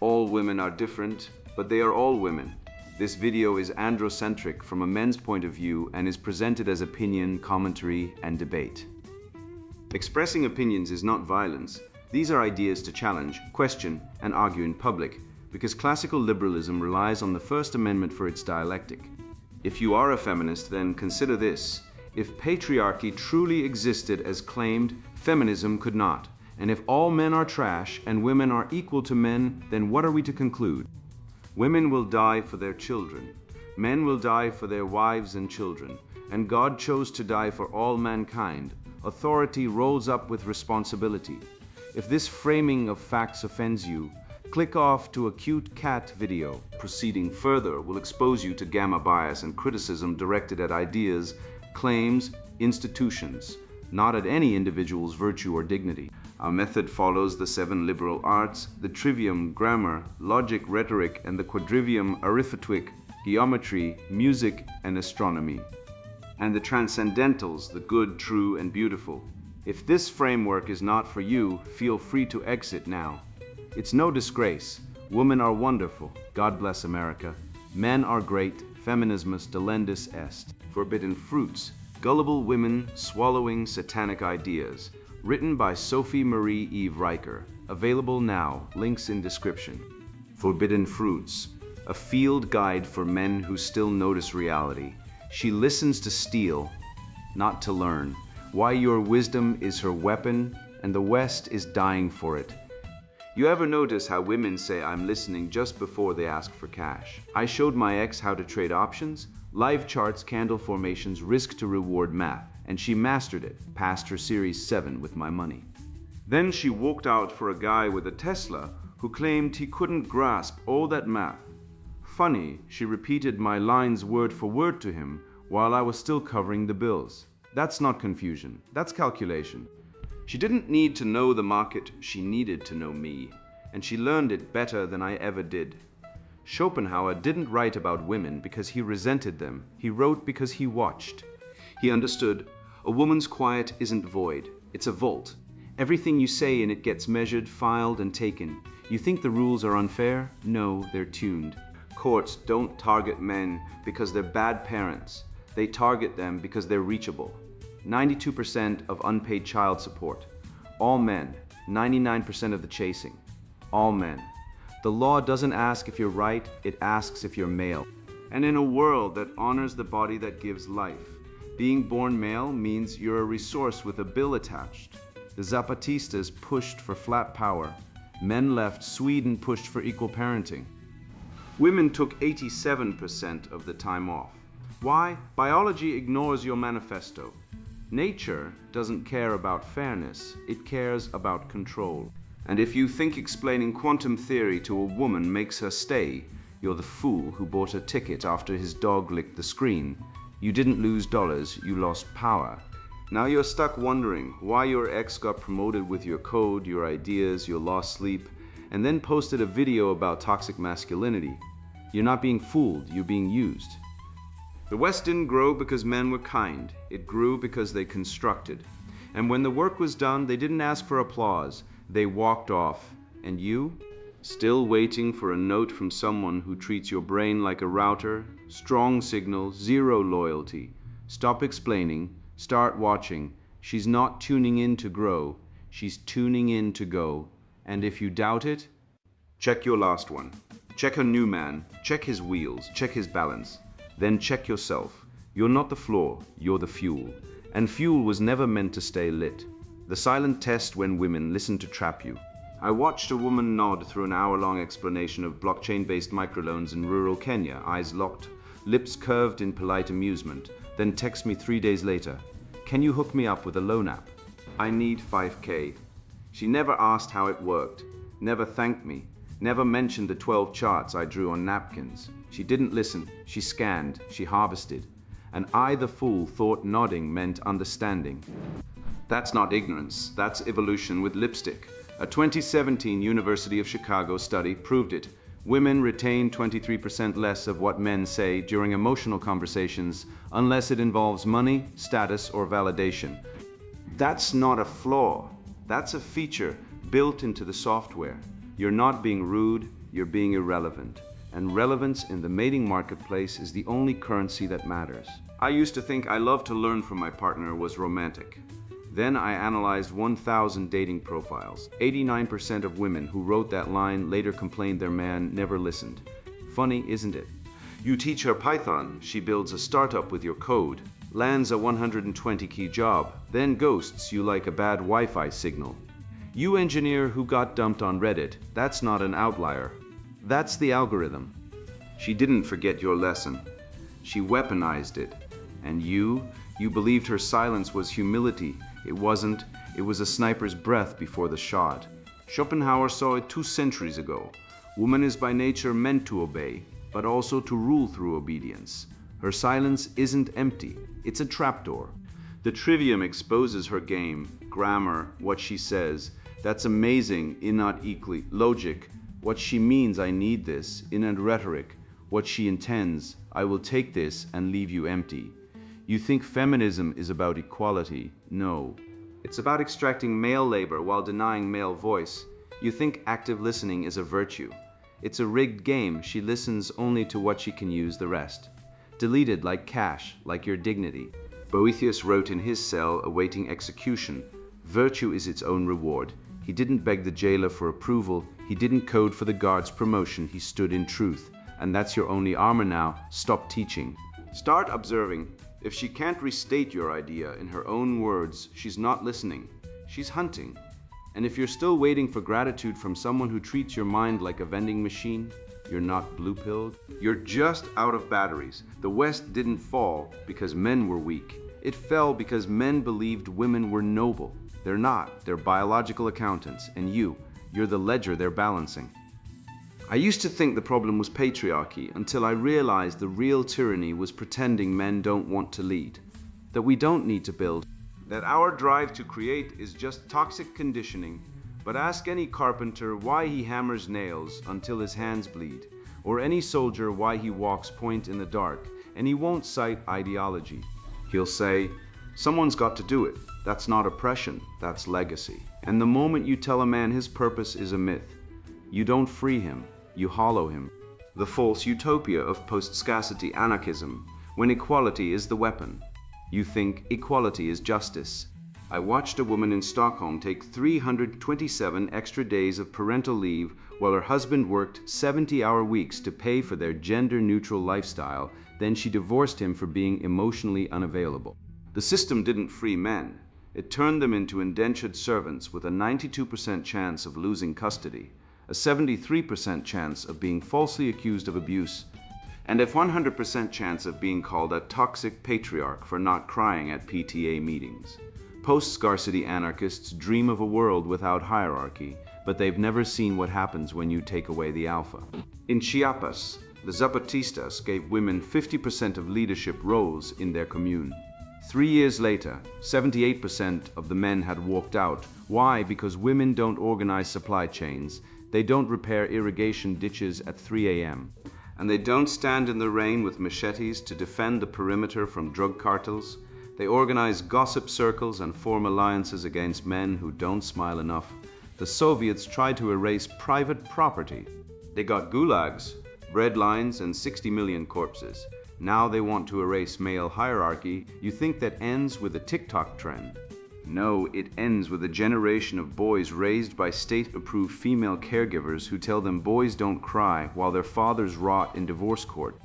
All women are different, but they are all women. This video is androcentric from a men's point of view and is presented as opinion, commentary, and debate. Expressing opinions is not violence. These are ideas to challenge, question, and argue in public, because classical liberalism relies on the First Amendment for its dialectic. If you are a feminist, then consider this. If patriarchy truly existed as claimed, feminism could not. And if all men are trash and women are equal to men, then what are we to conclude? Women will die for their children. Men will die for their wives and children. And God chose to die for all mankind. Authority rolls up with responsibility. If this framing of facts offends you, click off to a cute cat video. Proceeding further will expose you to gamma bias and criticism directed at ideas, claims, institutions, not at any individual's virtue or dignity. Our method follows the 7 liberal arts, the trivium, grammar, logic, rhetoric, and the quadrivium, arithmetic, geometry, music, and astronomy. And the transcendentals, the good, true, and beautiful. If this framework is not for you, feel free to exit now. It's no disgrace. Women are wonderful. God bless America. Men are great. Feminismus delendus est. Forbidden fruits. Gullible women swallowing satanic ideas. Written by Sophie Marie Eve Riker. Available now. Links in description. Forbidden fruits. A field guide for men who still notice reality. She listens to steal, not to learn. Why your wisdom is her weapon, and the West is dying for it. You ever notice how women say I'm listening just before they ask for cash? I showed my ex how to trade options, live charts, candle formations, risk to reward math, and she mastered it, passed her Series 7 with my money. Then she walked out for a guy with a Tesla who claimed he couldn't grasp all that math. Funny, she repeated my lines word for word to him while I was still covering the bills. That's not confusion, that's calculation. She didn't need to know the market, she needed to know me. And she learned it better than I ever did. Schopenhauer didn't write about women because he resented them. He wrote because he watched. He understood, a woman's quiet isn't void, it's a vault. Everything you say in it gets measured, filed, and taken. You think the rules are unfair? No, they're tuned. Courts don't target men because they're bad parents. They target them because they're reachable. 92% of unpaid child support. All men. 99% of the chasing. All men. The law doesn't ask if you're right, it asks if you're male. And in a world that honors the body that gives life, being born male means you're a resource with a bill attached. The Zapatistas pushed for flat power. Men left, Sweden pushed for equal parenting. Women took 87% of the time off. Why? Biology ignores your manifesto. Nature doesn't care about fairness, it cares about control. And if you think explaining quantum theory to a woman makes her stay, you're the fool who bought a ticket after his dog licked the screen. You didn't lose dollars, you lost power. Now you're stuck wondering why your ex got promoted with your code, your ideas, your lost sleep, and then posted a video about toxic masculinity. You're not being fooled, you're being used. The West didn't grow because men were kind. It grew because they constructed. And when the work was done, they didn't ask for applause. They walked off. And you? Still waiting for a note from someone who treats your brain like a router? Strong signal, zero loyalty. Stop explaining. Start watching. She's not tuning in to grow. She's tuning in to go. And if you doubt it, check your last one. Check her new man. Check his wheels. Check his balance. Then check yourself. You're not the floor, you're the fuel. And fuel was never meant to stay lit. The silent test when women listen to trap you. I watched a woman nod through an hour-long explanation of blockchain-based microloans in rural Kenya, eyes locked, lips curved in polite amusement, then text me 3 days later, "Can you hook me up with a loan app? I need 5K. She never asked how it worked, never thanked me, never mentioned the 12 charts I drew on napkins. She didn't listen, she scanned, she harvested. And I, the fool, thought nodding meant understanding. That's not ignorance, that's evolution with lipstick. A 2017 University of Chicago study proved it. Women retain 23% less of what men say during emotional conversations unless it involves money, status, or validation. That's not a flaw, that's a feature built into the software. You're not being rude, you're being irrelevant. And relevance in the mating marketplace is the only currency that matters. I used to think I love to learn from my partner was romantic. Then I analyzed 1,000 dating profiles. 89% of women who wrote that line later complained their man never listened. Funny, isn't it? You teach her Python, she builds a startup with your code, lands a 120-key job, then ghosts you like a bad Wi-Fi signal. You engineer who got dumped on Reddit, that's not an outlier. That's the algorithm. She didn't forget your lesson. She weaponized it. And you believed her silence was humility. It wasn't. It was a sniper's breath before the shot. Schopenhauer saw it 2 centuries ago. Woman is by nature meant to obey, but also to rule through obedience. Her silence isn't empty. It's a trapdoor. The trivium exposes her game, grammar, what she says. That's amazing, in not equally. Logic, what she means, I need this. In and rhetoric, what she intends, I will take this and leave you empty. You think feminism is about equality. No. It's about extracting male labor while denying male voice. You think active listening is a virtue. It's a rigged game. She listens only to what she can use the rest. Deleted like cash, like your dignity. Boethius wrote in his cell awaiting execution, virtue is its own reward. He didn't beg the jailer for approval. He didn't code for the guard's promotion. He stood in truth. And that's your only armor now. Stop teaching. Start observing. If she can't restate your idea in her own words, she's not listening. She's hunting. And if you're still waiting for gratitude from someone who treats your mind like a vending machine, you're not blue-pilled. You're just out of batteries. The West didn't fall because men were weak. It fell because men believed women were noble. They're not. They're biological accountants. And you're the ledger they're balancing. I used to think the problem was patriarchy until I realized the real tyranny was pretending men don't want to lead, that we don't need to build, that our drive to create is just toxic conditioning. But ask any carpenter why he hammers nails until his hands bleed, or any soldier why he walks point in the dark, and he won't cite ideology. He'll say, someone's got to do it. That's not oppression, that's legacy. And the moment you tell a man his purpose is a myth, you don't free him. You hollow him. The false utopia of post-scarcity anarchism, when equality is the weapon. You think equality is justice. I watched a woman in Stockholm take 327 extra days of parental leave while her husband worked 70-hour weeks to pay for their gender-neutral lifestyle. Then she divorced him for being emotionally unavailable. The system didn't free men. It turned them into indentured servants with a 92% chance of losing custody. A 73% chance of being falsely accused of abuse, and a 100% chance of being called a toxic patriarch for not crying at PTA meetings. Post-scarcity anarchists dream of a world without hierarchy, but they've never seen what happens when you take away the alpha. In Chiapas, the Zapatistas gave women 50% of leadership roles in their commune. 3 years later, 78% of the men had walked out. Why? Because women don't organize supply chains. They don't repair irrigation ditches at 3 a.m. And they don't stand in the rain with machetes to defend the perimeter from drug cartels. They organize gossip circles and form alliances against men who don't smile enough. The Soviets tried to erase private property. They got gulags, bread lines, and 60 million corpses. Now they want to erase male hierarchy. You think that ends with a TikTok trend? No, it ends with a generation of boys raised by state-approved female caregivers who tell them boys don't cry while their fathers rot in divorce court.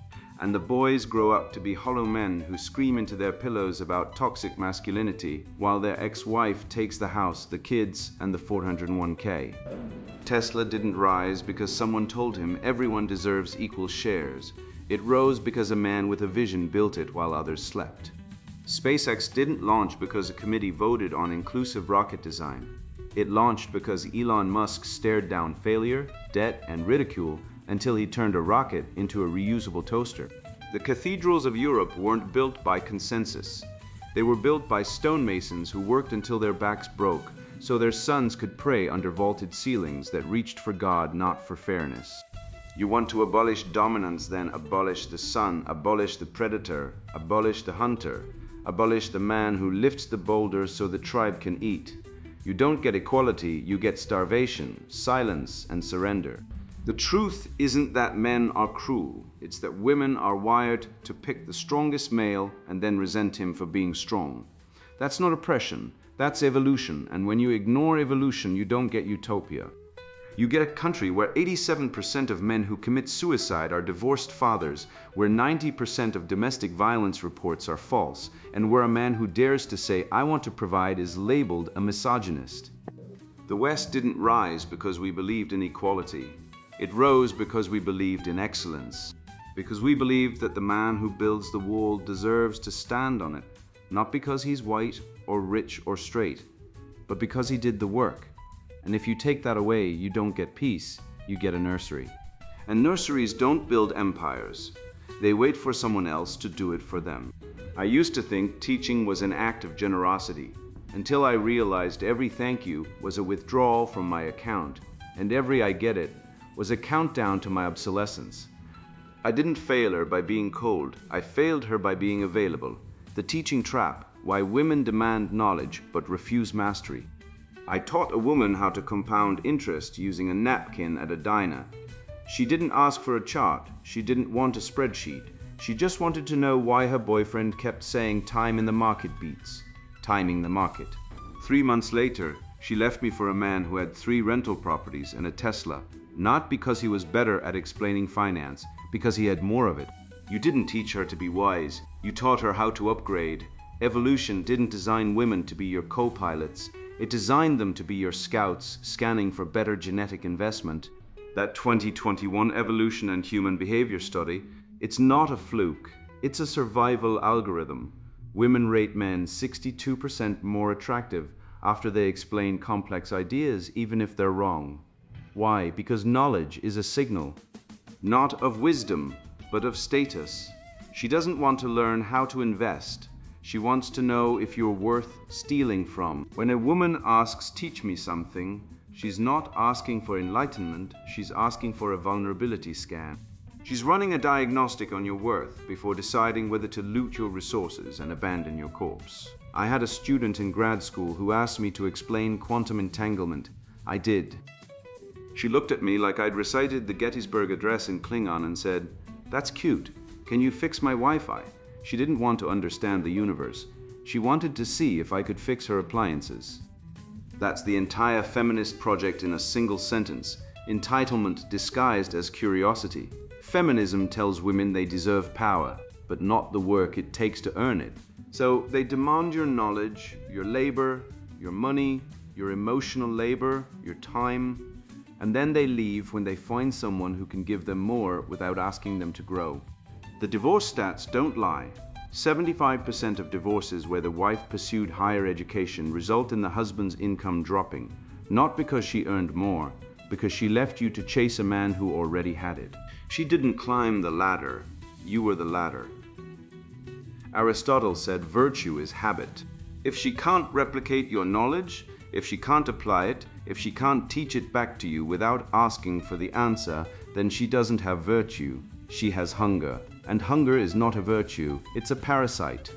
And the boys grow up to be hollow men who scream into their pillows about toxic masculinity while their ex-wife takes the house, the kids, and the 401k. Tesla didn't rise because someone told him everyone deserves equal shares. It rose because a man with a vision built it while others slept. SpaceX didn't launch because a committee voted on inclusive rocket design. It launched because Elon Musk stared down failure, debt, and ridicule until he turned a rocket into a reusable toaster. The cathedrals of Europe weren't built by consensus. They were built by stonemasons who worked until their backs broke, so their sons could pray under vaulted ceilings that reached for God, not for fairness. You want to abolish dominance, then abolish the sun, abolish the predator, abolish the hunter, abolish the man who lifts the boulder so the tribe can eat. You don't get equality, you get starvation, silence, and surrender. The truth isn't that men are cruel, it's that women are wired to pick the strongest male and then resent him for being strong. That's not oppression, that's evolution, and when you ignore evolution, you don't get utopia. You get a country where 87% of men who commit suicide are divorced fathers, where 90% of domestic violence reports are false, and where a man who dares to say, "I want to provide," is labeled a misogynist. The West didn't rise because we believed in equality. It rose because we believed in excellence. Because we believed that the man who builds the wall deserves to stand on it, not because he's white or rich or straight, but because he did the work. And if you take that away, you don't get peace, you get a nursery. And nurseries don't build empires. They wait for someone else to do it for them. I used to think teaching was an act of generosity, until I realized every thank you was a withdrawal from my account, and every I get it was a countdown to my obsolescence. I didn't fail her by being cold, I failed her by being available. The teaching trap, why women demand knowledge but refuse mastery. I taught a woman how to compound interest using a napkin at a diner. She didn't ask for a chart, she didn't want a spreadsheet. She just wanted to know why her boyfriend kept saying time in the market beats. Timing the market. 3 months later, she left me for a man who had 3 rental properties and a Tesla. Not because he was better at explaining finance, because he had more of it. You didn't teach her to be wise, you taught her how to upgrade. Evolution didn't design women to be your co-pilots. It designed them to be your scouts, scanning for better genetic investment. That 2021 evolution and human behavior study, it's not a fluke, it's a survival algorithm. Women rate men 62% more attractive after they explain complex ideas, even if they're wrong. Why? Because knowledge is a signal, not of wisdom, but of status. She doesn't want to learn how to invest. She wants to know if you're worth stealing from. When a woman asks, "Teach me something," she's not asking for enlightenment, she's asking for a vulnerability scan. She's running a diagnostic on your worth before deciding whether to loot your resources and abandon your corpse. I had a student in grad school who asked me to explain quantum entanglement. I did. She looked at me like I'd recited the Gettysburg Address in Klingon and said, "That's cute. Can you fix my Wi-Fi?" She didn't want to understand the universe. She wanted to see if I could fix her appliances. That's the entire feminist project in a single sentence. Entitlement disguised as curiosity. Feminism tells women they deserve power, but not the work it takes to earn it. So they demand your knowledge, your labor, your money, your emotional labor, your time, and then they leave when they find someone who can give them more without asking them to grow. The divorce stats don't lie. 75% of divorces where the wife pursued higher education result in the husband's income dropping, not because she earned more, because she left you to chase a man who already had it. She didn't climb the ladder, you were the ladder. Aristotle said virtue is habit. If she can't replicate your knowledge, if she can't apply it, if she can't teach it back to you without asking for the answer, then she doesn't have virtue. She has hunger. And hunger is not a virtue, it's a parasite.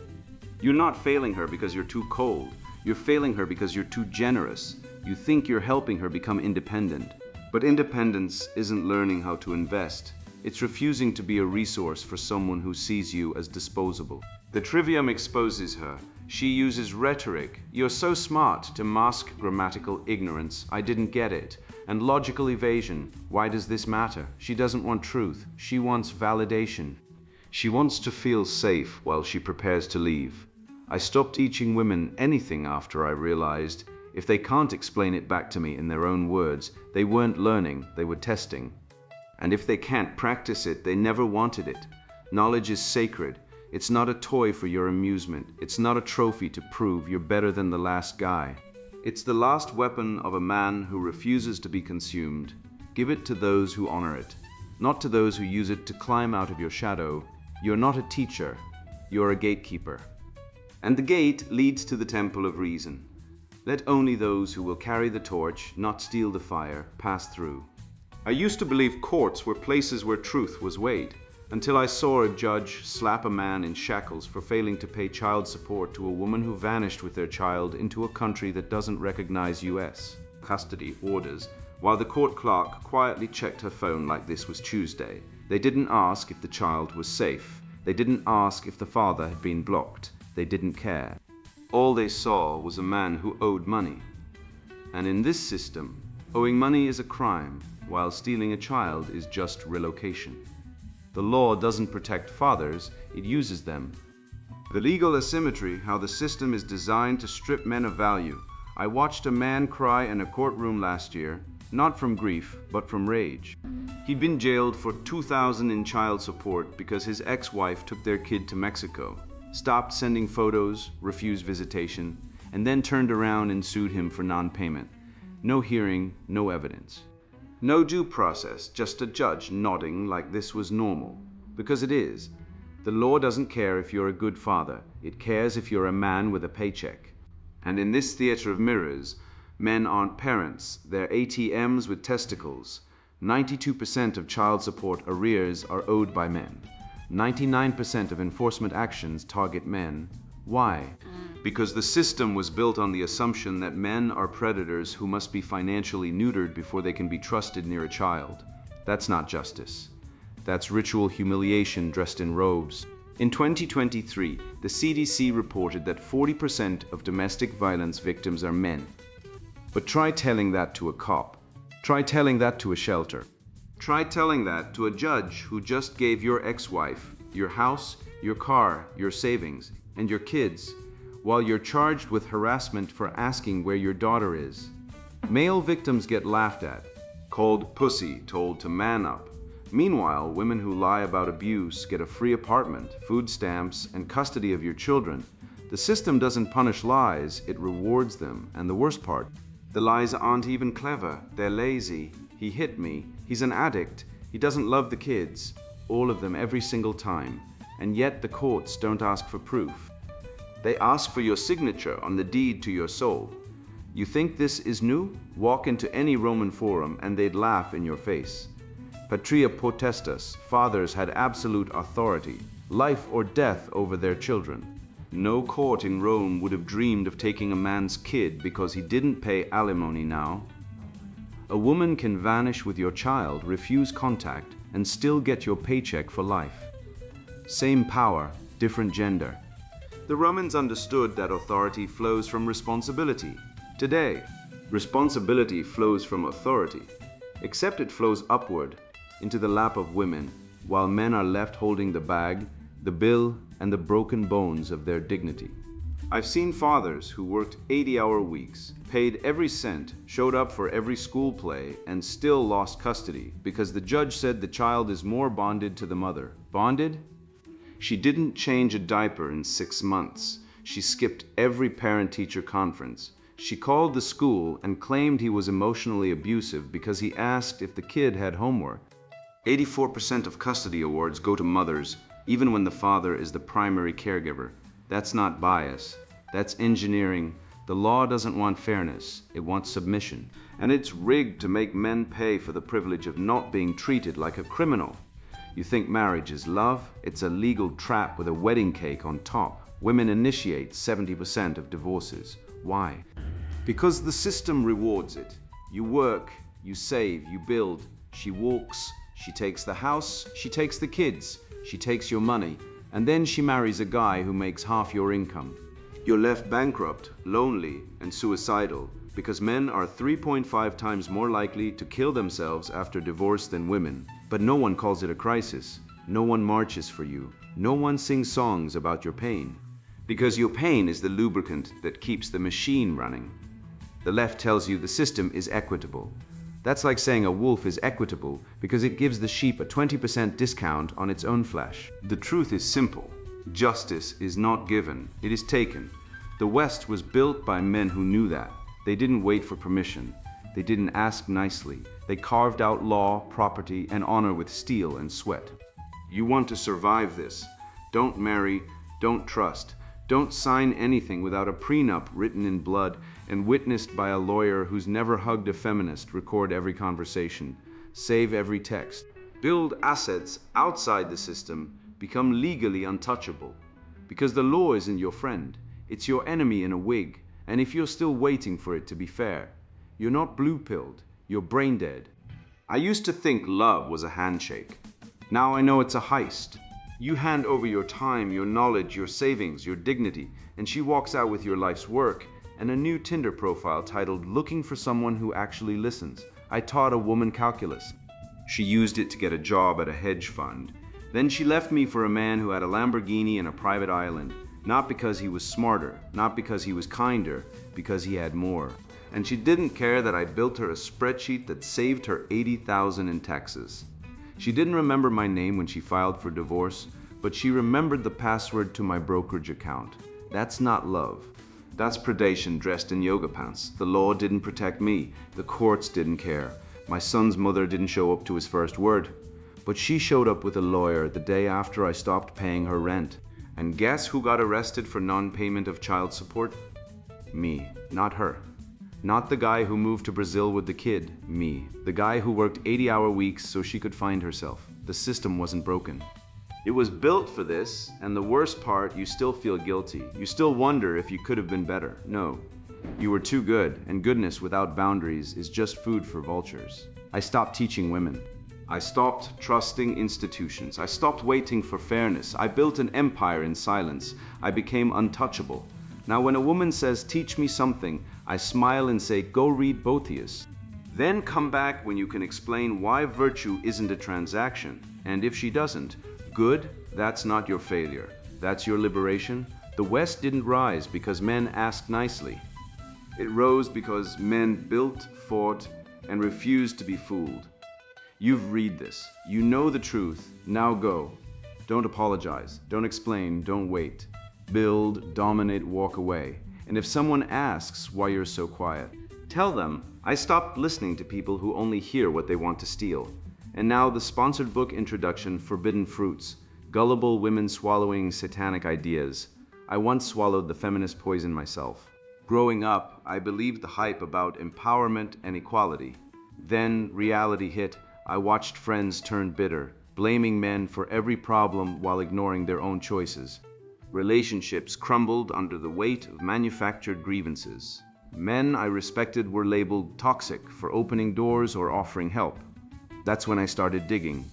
You're not failing her because you're too cold. You're failing her because you're too generous. You think you're helping her become independent. But independence isn't learning how to invest. It's refusing to be a resource for someone who sees you as disposable. The trivium exposes her. She uses rhetoric. "You're so smart," to mask grammatical ignorance. "I didn't get it." And logical evasion. "Why does this matter?" She doesn't want truth. She wants validation. She wants to feel safe while she prepares to leave. I stopped teaching women anything after I realized if they can't explain it back to me in their own words, they weren't learning, they were testing. And if they can't practice it, they never wanted it. Knowledge is sacred. It's not a toy for your amusement. It's not a trophy to prove you're better than the last guy. It's the last weapon of a man who refuses to be consumed. Give it to those who honor it, not to those who use it to climb out of your shadow. You're not a teacher, you're a gatekeeper. And the gate leads to the temple of reason. Let only those who will carry the torch, not steal the fire, pass through. I used to believe courts were places where truth was weighed, until I saw a judge slap a man in shackles for failing to pay child support to a woman who vanished with their child into a country that doesn't recognize US custody orders while the court clerk quietly checked her phone like this was Tuesday. They didn't ask if the child was safe. They didn't ask if the father had been blocked. They didn't care. All they saw was a man who owed money. And in this system, owing money is a crime, while stealing a child is just relocation. The law doesn't protect fathers, it uses them. The legal asymmetry, how the system is designed to strip men of value. I watched a man cry in a courtroom last year, not from grief, but from rage. He'd been jailed for $2,000 in child support because his ex-wife took their kid to Mexico, stopped sending photos, refused visitation, and then turned around and sued him for non-payment. No hearing, no evidence. No due process, just a judge nodding like this was normal. Because it is. The law doesn't care if you're a good father. It cares if you're a man with a paycheck. And in this theater of mirrors, men aren't parents. They're ATMs with testicles. 92% of child support arrears are owed by men. 99% of enforcement actions target men. Why? Because the system was built on the assumption that men are predators who must be financially neutered before they can be trusted near a child. That's not justice. That's ritual humiliation dressed in robes. In 2023, the CDC reported that 40% of domestic violence victims are men. But try telling that to a cop. Try telling that to a shelter. Try telling that to a judge who just gave your ex-wife, your house, your car, your savings, and your kids, while you're charged with harassment for asking where your daughter is. Male victims get laughed at, called pussy, told to man up. Meanwhile, women who lie about abuse get a free apartment, food stamps, and custody of your children. The system doesn't punish lies, it rewards them. And the worst part, the lies aren't even clever. They're lazy. He hit me. He's an addict. He doesn't love the kids. All of them every single time. And yet the courts don't ask for proof. They ask for your signature on the deed to your soul. You think this is new? Walk into any Roman forum and they'd laugh in your face. Patria potestas, fathers had absolute authority, life or death over their children. No court in Rome would have dreamed of taking a man's kid because he didn't pay alimony now. A woman can vanish with your child, refuse contact, and still get your paycheck for life. Same power, different gender. The Romans understood that authority flows from responsibility. Today, responsibility flows from authority, except it flows upward into the lap of women, while men are left holding the bag, the bill, and the broken bones of their dignity. I've seen fathers who worked 80-hour weeks, paid every cent, showed up for every school play, and still lost custody because the judge said the child is more bonded to the mother. Bonded? She didn't change a diaper in 6 months. She skipped every parent-teacher conference. She called the school and claimed he was emotionally abusive because he asked if the kid had homework. 84% of custody awards go to mothers, even when the father is the primary caregiver. That's not bias. That's engineering. The law doesn't want fairness. It wants submission. And it's rigged to make men pay for the privilege of not being treated like a criminal. You think marriage is love? It's a legal trap with a wedding cake on top. Women initiate 70% of divorces. Why? Because the system rewards it. You work, you save, you build. She walks, she takes the house, she takes the kids, she takes your money, and then she marries a guy who makes half your income. You're left bankrupt, lonely, and suicidal because men are 3.5 times more likely to kill themselves after divorce than women. But no one calls it a crisis. No one marches for you. No one sings songs about your pain. Because your pain is the lubricant that keeps the machine running. The left tells you the system is equitable. That's like saying a wolf is equitable because it gives the sheep a 20% discount on its own flesh. The truth is simple. Justice is not given, it is taken. The West was built by men who knew that. They didn't wait for permission. They didn't ask nicely. They carved out law, property, and honor with steel and sweat. You want to survive this. Don't marry, don't trust. Don't sign anything without a prenup written in blood and witnessed by a lawyer who's never hugged a feminist. Record every conversation. Save every text. Build assets outside the system. Become legally untouchable. Because the law isn't your friend. It's your enemy in a wig. And if you're still waiting for it to be fair, you're not blue-pilled. You're brain dead. I used to think love was a handshake. Now I know it's a heist. You hand over your time, your knowledge, your savings, your dignity, and she walks out with your life's work and a new Tinder profile titled "Looking for Someone Who Actually Listens." I taught a woman calculus. She used it to get a job at a hedge fund. Then she left me for a man who had a Lamborghini and a private island. Not because he was smarter, not because he was kinder, because he had more. And she didn't care that I built her a spreadsheet that saved her $80,000 in taxes. She didn't remember my name when she filed for divorce, but she remembered the password to my brokerage account. That's not love. That's predation dressed in yoga pants. The law didn't protect me. The courts didn't care. My son's mother didn't show up to his first word. But she showed up with a lawyer the day after I stopped paying her rent. And guess who got arrested for non-payment of child support? Me, not her. Not the guy who moved to Brazil with the kid, me. The guy who worked 80-hour weeks so she could find herself. The system wasn't broken. It was built for this, and the worst part, you still feel guilty. You still wonder if you could have been better. No, you were too good, and goodness without boundaries is just food for vultures. I stopped teaching women. I stopped trusting institutions. I stopped waiting for fairness. I built an empire in silence. I became untouchable. Now when a woman says, "Teach me something," I smile and say, "Go read Boethius." Then come back when you can explain why virtue isn't a transaction. And if she doesn't, good, that's not your failure. That's your liberation. The West didn't rise because men asked nicely. It rose because men built, fought, and refused to be fooled. You've read this. You know the truth. Now go. Don't apologize. Don't explain. Don't wait. Build, dominate, walk away. And if someone asks why you're so quiet, tell them, I stopped listening to people who only hear what they want to steal. And now the sponsored book introduction, Forbidden Fruits, Gullible Women Swallowing Satanic Ideas. I once swallowed the feminist poison myself. Growing up, I believed the hype about empowerment and equality. Then reality hit. I watched friends turn bitter, blaming men for every problem while ignoring their own choices. Relationships crumbled under the weight of manufactured grievances. Men I respected were labeled toxic for opening doors or offering help. That's when I started digging.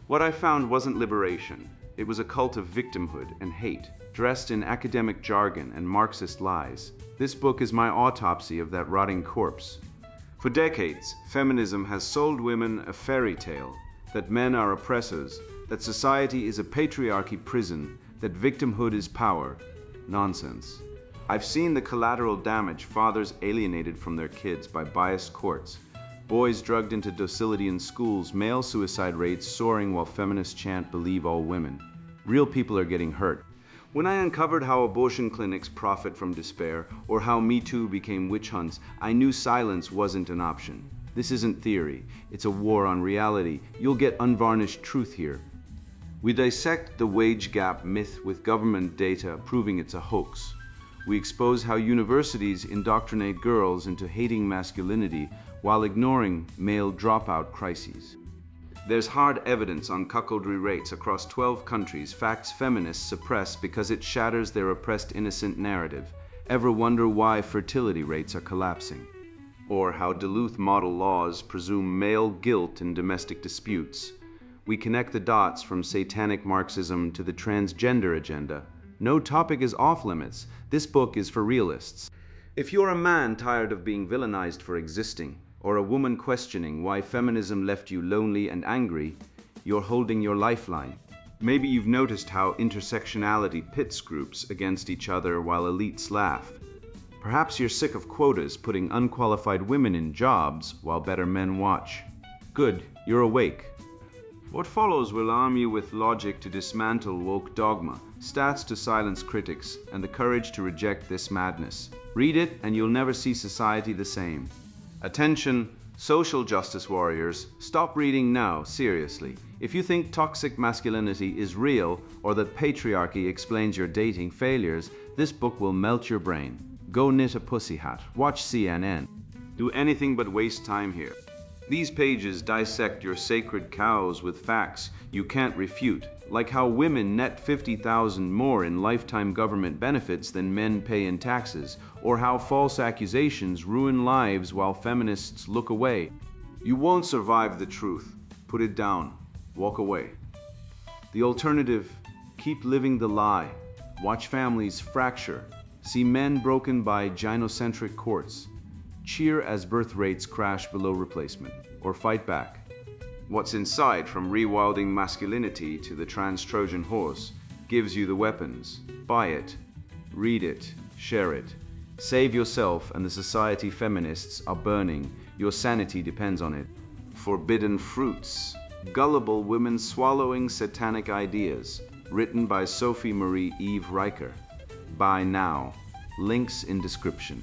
What I found wasn't liberation. It was a cult of victimhood and hate, dressed in academic jargon and Marxist lies. This book is my autopsy of that rotting corpse. For decades, feminism has sold women a fairy tale, that men are oppressors, that society is a patriarchy prison, that victimhood is power. Nonsense. I've seen the collateral damage, fathers alienated from their kids by biased courts, boys drugged into docility in schools, male suicide rates soaring while feminists chant "Believe all women." Real people are getting hurt. When I uncovered how abortion clinics profit from despair, or how Me Too became witch hunts, I knew silence wasn't an option. This isn't theory, it's a war on reality. You'll get unvarnished truth here. We dissect the wage gap myth with government data proving it's a hoax. We expose how universities indoctrinate girls into hating masculinity while ignoring male dropout crises. There's hard evidence on cuckoldry rates across 12 countries, facts feminists suppress because it shatters their oppressed innocent narrative. Ever wonder why fertility rates are collapsing? Or how Duluth model laws presume male guilt in domestic disputes? We connect the dots from satanic Marxism to the transgender agenda. No topic is off limits. This book is for realists. If you're a man tired of being villainized for existing, or a woman questioning why feminism left you lonely and angry, you're holding your lifeline. Maybe you've noticed how intersectionality pits groups against each other while elites laugh. Perhaps you're sick of quotas putting unqualified women in jobs while better men watch. Good, you're awake. What follows will arm you with logic to dismantle woke dogma, stats to silence critics, and the courage to reject this madness. Read it and you'll never see society the same. Attention, social justice warriors, stop reading now, seriously. If you think toxic masculinity is real or that patriarchy explains your dating failures, this book will melt your brain. Go knit a pussy hat, watch CNN. Do anything but waste time here. These pages dissect your sacred cows with facts you can't refute, like how women net $50,000 more in lifetime government benefits than men pay in taxes, or how false accusations ruin lives while feminists look away. You won't survive the truth. Put it down. Walk away. The alternative: keep living the lie. Watch families fracture. See men broken by gynocentric courts. Cheer as birth rates crash below replacement, or fight back. What's Inside, from rewilding masculinity to the trans Trojan horse, gives you the weapons. Buy it, read it, share it. Save yourself and the society feminists are burning. Your sanity depends on it. Forbidden Fruits: Gullible Women Swallowing Satanic Ideas, written by Sophie Marie Eve Riker. Buy now. Links in description.